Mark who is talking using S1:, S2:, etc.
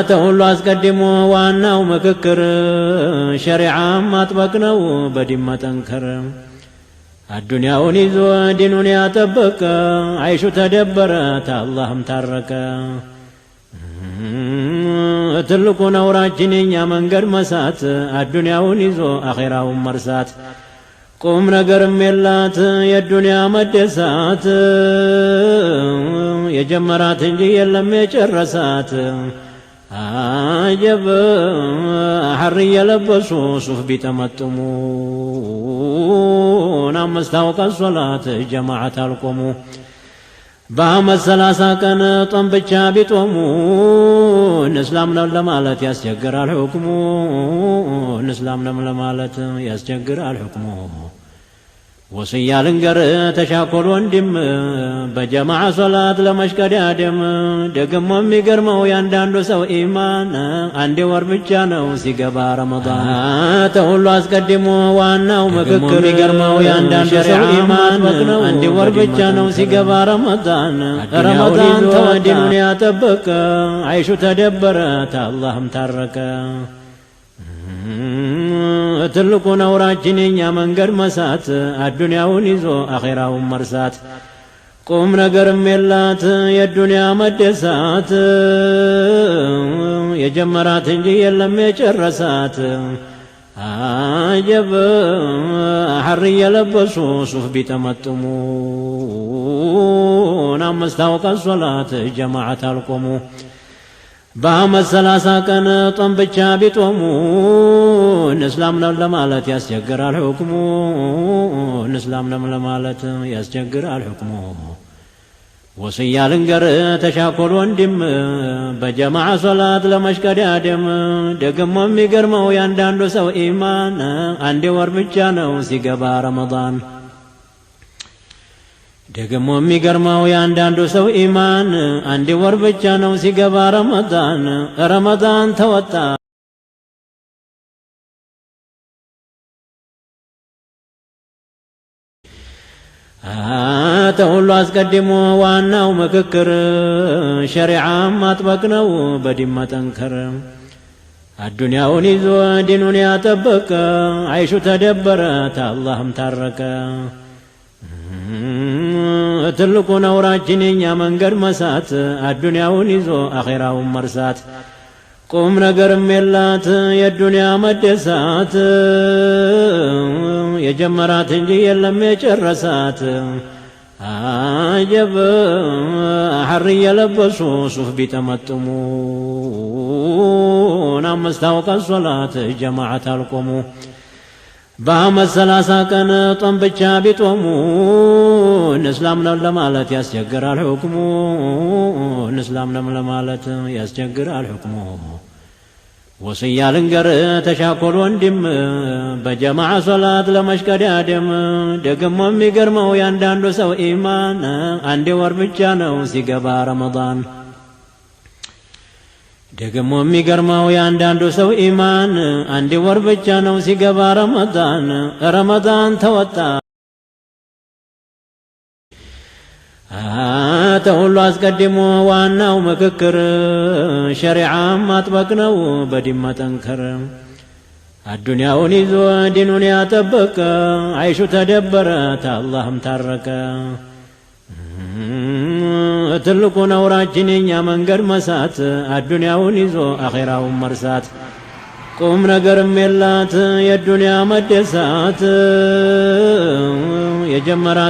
S1: ተሁሉ አስቀድሞ ዋናው ምክክር ሸሪዓም ማጥበቅ ነው በዲን መጠንከር አዱንያውን ይዞ ዲኑን ያጠበቀ አይሹ ተደበረ ታላህም ታረቀ ትልቁ ነውራችን የኛ መንገድ መሳት አዱንያውን ይዞ አኺራውን መርሳት ቁም ነገርም የላት የዱንያ መደሳት የጀመራት እንጂ የለም የጨረሳት አጀብ ሐር የለበሱ ሱፍ ቢጠመጥሙ አምስት አውቃት ሶላት ጀማዓት አልቆሙ በአመት 30 ቀን ጦም ብቻ ቢጦሙ እስላም ነው ለማለት ያስቸግራል ሁክሙ እስላም ነው ለማለት ያስቸግራል ሁክሙ ወስያ ልንገር ተሻኮል ወንድም በጀማዓ ሶላት ለመሽቀዳደም ደግሞ የሚገርመው ያንዳንዱ ሰው ኢማን አንድ ወር ብቻ ነው ሲገባ ረመዳን ተሁሉ አስቀድሞ ዋናው ምክክር የሚገርመው ያንዳንዱ ሰው ኢማን አንድ ወር ብቻ ነው ሲገባ ረመዳን ረመዳን ተወዲኑን ያጠበቀ አይሹ ተደበረ ታላህም ታረቀ ትልቁ ነውራችን የኛ መንገድ መሳት አዱንያውን ይዞ አኺራውን መርሳት ቁም ነገርም የላት የዱንያ መደሳት የጀመራት እንጂ የለም የጨረሳት አጀብ ሐር የለበሱ ሱፍ ቢጠመጥሙ አምስት አውቃት ሶላት ጀማዓት አልቆሙ በአመት 30 ቀን ጦም ብቻ ቢጦሙ እስላም ነው ለማለት ያስቸግራል ሁክሙ እስላም ነው ለማለት ያስቸግራል ሁክሙ ወስያ ልንገር ተሻኮል ወንድም በጀማዓ ሶላት ለመሽቀዳደም ደግሞ የሚገርመው ያንዳንዱ ሰው ኢማን አንድ ወር ብቻ ነው ሲገባ ረመዳን ደግሞ የሚገርመው ያንዳንዱ ሰው ኢማን አንድ ወር ብቻ ነው ሲገባ ረመዳን ረመዳን ተወጣ ተሁሉ አስቀድሞ ዋናው ምክክር ሸሪዓም ማጥበቅ ነው በዲን መጠንከር አዱንያውን ይዞ ዲኑን ያጠበቀ አይሹ ተደበረ ታላህም ታረቀ ትልቁ ነውራችን የኛ መንገድ መሳት አዱንያውን ይዞ አኺራውን መርሳት ቁም ነገርም የላት የዱንያ መደሳት የጀመራት እንጂ የለም የጨረሳት አጀብ ሐር የለበሱ ሱፍ ቢጠመጥሙ አምስት አውቃት ሶላት ጀማዓት አልቆሙ በአመት 30 ቀን ጦም ብቻ ቢጦሙ እስላም ነው ለማለት ያስቸግራል ሁክሙ እስላም ነው ለማለት ያስቸግራል ሁክሙ ወስያ ልንገር ተሻኮል ወንድም በጀማዓ ሶላት ለመሽቀዳደም ደግሞ የሚገርመው ያንዳንዱ ሰው ኢማን አንድ ወር ብቻ ነው ሲገባ ረመዳን ደግሞ የሚገርመው ያንዳንዱ ሰው ኢማን አንድ ወር ብቻ ነው ሲገባ ረመዳን ረመዳን ተወጣ ተሁሉ አስቀድሞ ዋናው ምክክር ሸሪዓም ማጥበቅ ነው በዲን መጠንከር አዱንያውን ይዞ ዲኑን ያጠበቀ አይሹ ተደበረ ታላህም ታረቀ ትልቁ ነውራችን የኛ መንገድ መሳት አዱንያውን ይዞ አኺራውን መርሳት ቁም ነገርም የላት የዱንያ መደሳት የጀመራት